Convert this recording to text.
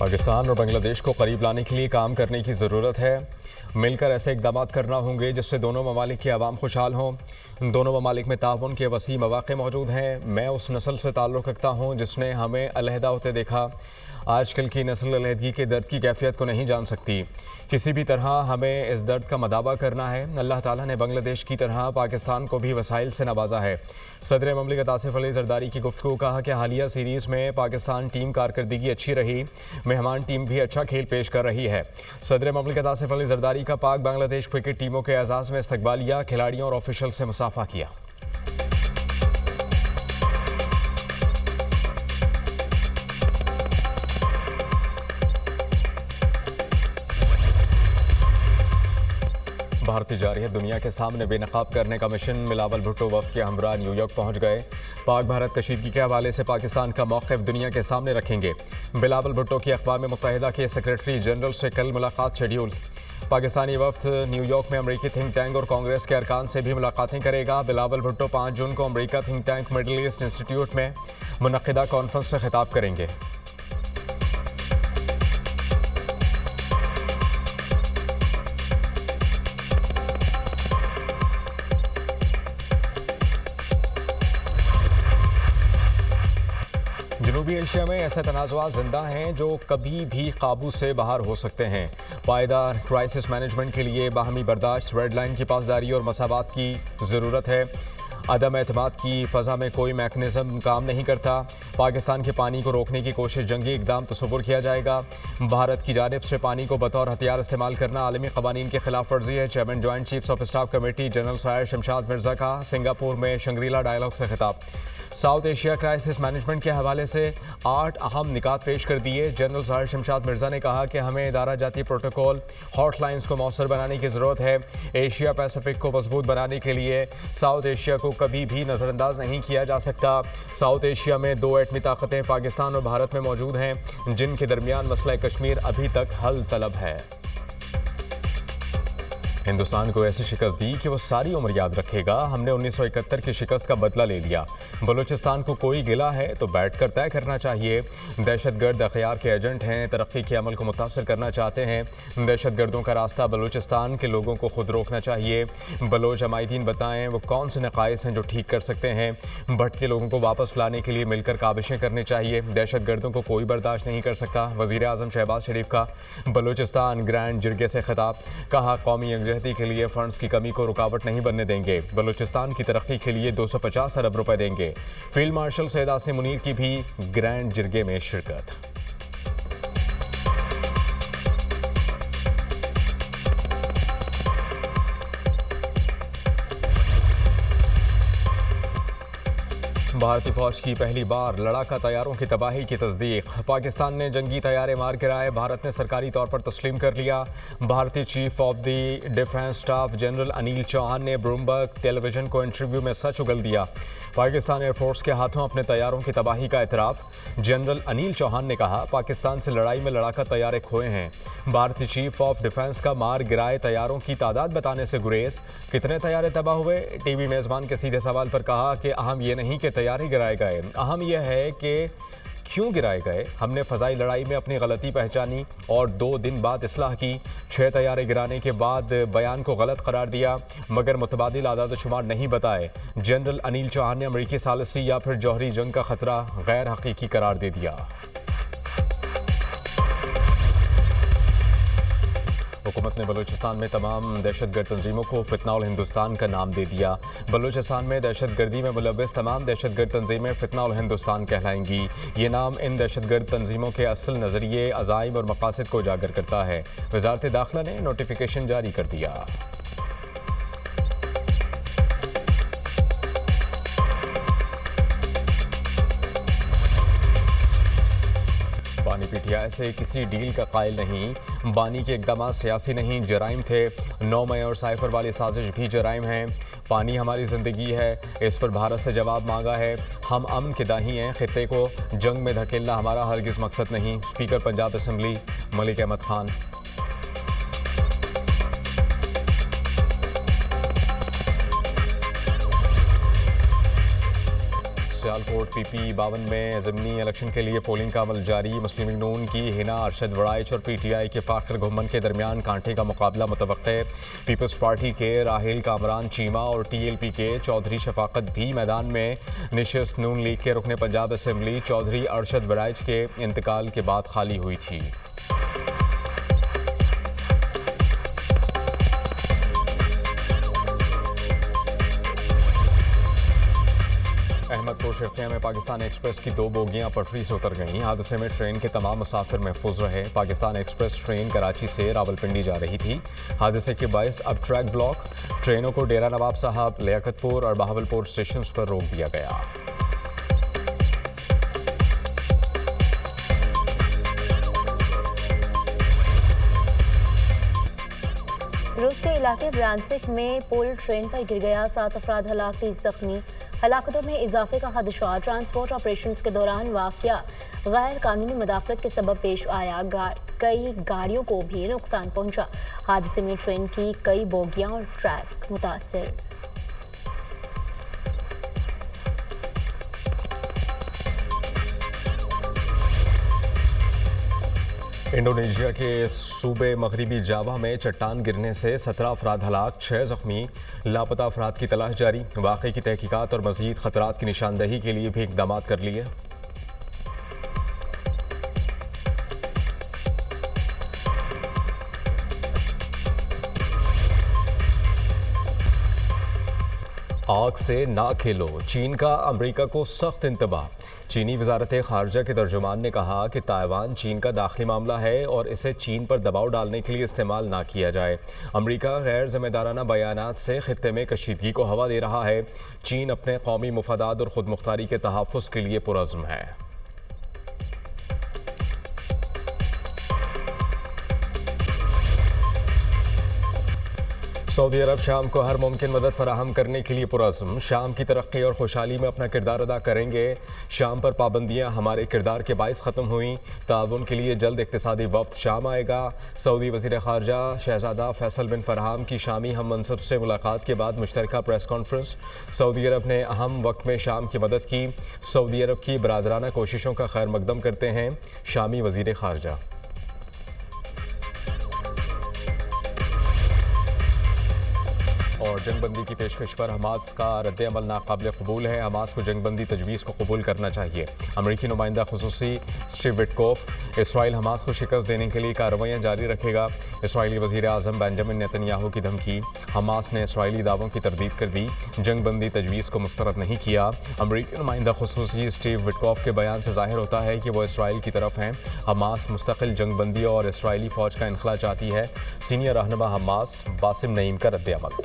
पाकिस्तान और बांग्लादेश को करीब लाने के लिए काम करने की ज़रूरत है। मिलकर ऐसे इक़दाम करना होंगे जिससे दोनों ममालिक के अवाम खुशहाल हों। दोनों ममालिक में ताउन के वसी मौक़े मौजूद हैं। मैं उस नस्ल से ताल्लुक़ रखता हूँ जिसने हमें अलहदा होते देखा। आजकल की नस्ल अलहदगी के दर्द की कैफियत को नहीं जान सकती। किसी भी तरह हमें इस दर्द का मदावा करना है। अल्लाह ताला ने बांग्लादेश की तरह पाकिस्तान को भी वसाइल से नवाजा है। सदर ममलिकत आसिफ अली जरदारी की गुफ्तगू कहा कि हालिया सीरीज़ में पाकिस्तान टीम कारकर्दगी अच्छी रही, मेहमान टीम भी अच्छा खेल पेश कर रही है। सदर ममलिकत आसिफ अली जरदारी का पाक बांग्लादेश क्रिकेट टीमों के एजाज़ में इस्तकबालिया, खिलाड़ियों और ऑफिशियल से मुसाफा किया। भारत जारी है दुनिया के सामने बेनकाब करने का मिशन। बिलावल भुट्टो वफ्द के हमरा न्यूयॉर्क पहुंच गए। पाक भारत कशीदगी के हवाले से पाकिस्तान का मौक़िफ़ दुनिया के सामने रखेंगे। बिलावल भुट्टो की अक़वाम मुत्तहिदा के सेक्रेटरी जनरल से कल मुलाकात शेड्यूल। पाकिस्तानी वफ्द न्यूयॉर्क में अमरीकी थिंक टैंक और कांग्रेस के अरकान से भी मुलाकातें करेगा। बिलावल भुट्टो 5 जून को अमरीका think tank middle east institute में मुनक़िदा कॉन्फ्रेंस से खिताब करेंगे। जनूबी एशिया में ऐसे तनाज़ुआ जिंदा हैं जो कभी भी काबू से बाहर हो सकते हैं। पायदार क्राइसिस मैनेजमेंट के लिए बाहमी बर्दाश्त, रेड लाइन की पासदारी और मसावात की ज़रूरत है। अदम एतमाद की फ़ज़ा में कोई मैकेनिज़्म काम नहीं करता। पाकिस्तान के पानी को रोकने की कोशिश जंगी इक़दाम तस्वुर किया जाएगा। भारत की जानिब से पानी को बतौर हथियार इस्तेमाल करना आलमी क़वानीन के खिलाफ वर्जी है। Chairman joint chiefs of staff committee general Sahir Shamshad Mirza का सिंगापुर में शंग्रीला डायलॉग से खिताब। साउथ एशिया क्राइसिस मैनेजमेंट के हवाले से 8 अहम निकात पेश कर दिए। जनरल साहिर शमशाद मिर्ज़ा ने कहा कि हमें इदारा जाती प्रोटोकॉल हॉटलाइंस को मौसर बनाने की ज़रूरत है। एशिया पैसिफिक को मजबूत बनाने के लिए साउथ एशिया को कभी भी नज़रअंदाज नहीं किया जा सकता। साउथ एशिया में 2 एटमी ताकतें पाकिस्तान और भारत में मौजूद हैं, जिनके दरमियान मसला कश्मीर अभी तक हल तलब है। हिंदुस्तान को ऐसी शिकस्त दी कि वो सारी उम्र याद रखेगा। हमने 1971 की शिकस्त का बदला ले लिया। बलूचिस्तान को कोई गिला है तो बैठकर तय करना चाहिए। दहशतगर्द अखियार के एजेंट हैं, तरक्की के अमल को मुतासर करना चाहते हैं। दहशतगर्दों का रास्ता बलूचिस्तान के लोगों को खुद रोकना चाहिए। बलोच अमायदीन बताएं वो कौन से नकाइस हैं जो ठीक कर सकते हैं। भटके लोगों को वापस लाने के लिए मिलकर काबिशें करनी चाहिए। दहशतगर्दों को कोई बर्दाश्त नहीं कर सकता। वज़ीर आज़म शहबाज शरीफ का बलूचिस्तान ग्रैंड जिरगे से खिताब। कहा कौमी यकजहती के लिए फंड्स की कमी को रुकावट नहीं बनने देंगे। बलूचिस्तान की तरक्की के लिए 250 अरब रुपए देंगे। फील्ड मार्शल सैयद आसिम मुनीर की भी ग्रैंड जिरगे में शिरकत। भारतीय फौज की पहली बार लड़ाका तैयारों की तबाही की तस्दीक। पाकिस्तान ने जंगी तैयारे मार गिराए, भारत ने सरकारी तौर पर तस्लीम कर लिया। भारतीय chief of the defence staff general Anil Chauhan ने ब्लूमबर्ग टेलीविजन को इंटरव्यू में सच उगल दिया। पाकिस्तान एयरफोर्स के हाथों अपने तैयारों की तबाही का एतराफ़। जनरल अनिल चौहान ने कहा पाकिस्तान से लड़ाई में लड़ाका तैयारे खोए हैं। भारतीय चीफ ऑफ डिफेंस का मार गिराए तैयारों की तादाद बताने से गुरेज। कितने तैयारे तबाह हुए? टीवी मेज़बान के सीधे सवाल पर कहा कि अहम ये नहीं कि तैयारे गिराए गए, अहम यह है कि क्यों गिराए गए। हमने फ़ज़ाई लड़ाई में अपनी गलती पहचानी और 2 दिन बाद इस्लाह की। 6 तैयारे गिराने के बाद बयान को गलत करार दिया, मगर मुतबादिल आदाद शुमार नहीं बताए। जनरल अनिल चौहान ने अमरीकी सालिसी या फिर जौहरी जंग का खतरा गैर हकीकी करार दे दिया। हुकूमत ने बलूचिस्तान में तमाम दहशतगर्द तंजीमों को फितनाउल हिंदुस्तान का नाम दे दिया। बलूचिस्तान में दहशतगर्दी में मुलव्वस तमाम दहशतगर्द तंजीमें फितनाउल हिंदुस्तान कहलाएंगी। ये नाम इन दहशतगर्द तंजीमों के असल नज़रिए, अज़ाइम और मकासद को उजागर करता है। वज़ारत दाखिला ने नोटिफिकेशन जारी कर दिया। बानी पीटीआई से किसी डील का कायल नहीं। बानी के इक़दाम सियासी नहीं, जराइम थे। 9 मई और साइफर वाली साजिश भी जराइम हैं। पानी हमारी ज़िंदगी है, इस पर भारत से जवाब मांगा है। हम अमन के दाही हैं, खित्ते को जंग में धकेलना हमारा हरगिज़ मकसद नहीं। Speaker Punjab assembly Malik Ahmad Khan. 46 Sialkot PP 52 में ज़िमनी इलेक्शन के लिए पोलिंग का अमल जारी। मुस्लिम लीग नून की हिना अरशद वड़ाइच और PTI के फाखिर घुम्मन के दरमियान कांटे का मुकाबला मुतवक्के। पीपल्स पार्टी के राहिल कामरान चीमा और TLP के चौधरी शफाकत भी मैदान में निशस्त। नून लीग के रुकने पंजाब असम्बली चौधरी अरशद वड़ाइच के इंतकाल के बाद खाली हुई थी। अहमदपुर शिरकिया में पाकिस्तान एक्सप्रेस की 2 बोगियां पटरी से उतर गईं। हादसे में ट्रेन के तमाम मुसाफिर महफूज रहे। पाकिस्तान एक्सप्रेस ट्रेन कराची से रावलपिंडी जा रही थी। हादसे के बायस अब ट्रैक ब्लॉक। ट्रेनों को डेरा नवाब साहब, लियाकतपुर और बहावलपुर स्टेशन पर रोक दिया गया। रूस के इलाके ब्रांसिक में पुल ट्रेन पर गिर गया। 7 अफराद हलाक, 30 जख्मी। हलाकतों में इजाफे का खदशा। ट्रांसपोर्ट ऑपरेशंस के दौरान वाकया गैर कानूनी मुदाखलत के सबब पेश आया। कई गाड़ियों को भी नुकसान पहुंचा। हादसे में ट्रेन की कई बोगियां और ट्रैक मुतासर। इंडोनेशिया के सूबे मगरबी जावा में चट्टान गिरने से 17 अफराद हलाक, 6 जख्मी। लापता अफराद की तलाश जारी। वाक़े की तहकीकात और मज़ीद खतरात की निशानदही के लिए भी इक़दाम कर लिए। आग से ना खेलो, चीन का अमरीका को सख्त इंतबाह। चीनी वजारत खारजा के तर्जुमान ने कहा कि ताइवान चीन का दाखिली मामला है और इसे चीन पर दबाव डालने के लिए इस्तेमाल ना किया जाए। अमरीका गैर जिम्मेदाराना बयानात से खित्ते में कशीदगी को हवा दे रहा है। चीन अपने कौमी मुफादात और खुद मुख्तारी के तहफ़्फ़ुज़ के लिए पुरज़्म है। सऊदी अरब शाम को हर मुमकिन मदद फराहम करने के लिए पुरज़्म। शाम की तरक्की और खुशहाली में अपना किरदार अदा करेंगे। शाम पर पाबंदियां हमारे किरदार के बाइस ख़त्म हुई। ताउन के लिए जल्द इक़्तिसादी वक्त शाम आएगा। सऊदी वज़ीर ख़ारजा शहज़ादा फैसल बिन फरहाम की शामी हम मनसब से मुलाकात के बाद मुश्तरका प्रेस कॉन्फ्रेंस। सऊदी अरब ने अहम वक्त में शाम की मदद की। सऊदी अरब की बरादराना कोशिशों का खैर मकदम करते हैं शामी वज़ीर ख़ारजा। और जंगबंदी की पेशकश पर हमास का रद्द अमल नाकाबिल कबूल है। हमास को जंगबंदी तजवीज़ को कबूल करना चाहिए। अमरीकी नुमाइंदा खुसूसी स्टीव विटकोफ इसराइल हमास को शिकस्त देने के लिए कार्रवाइयाँ जारी रखेगा। इसराइली वज़ीर आज़म बेंजामिन नेतन्याहू की धमकी। हमास ने इसराइली दावों की तरदीद कर दी। जंगबंदी तजवीज़ को मुस्तरद नहीं किया। अमरीकी नुमाइंदा खुसूसी स्टीव विटकोफ के बयान से ज़ाहिर होता है कि वो इसराइल की तरफ हैं। हमास मुस्तकिल जंगबंदी और इसराइली फ़ौज का इनखला चाहती है। सीनियर रहनुमा हमास बासिम नईम का रद्द अमल।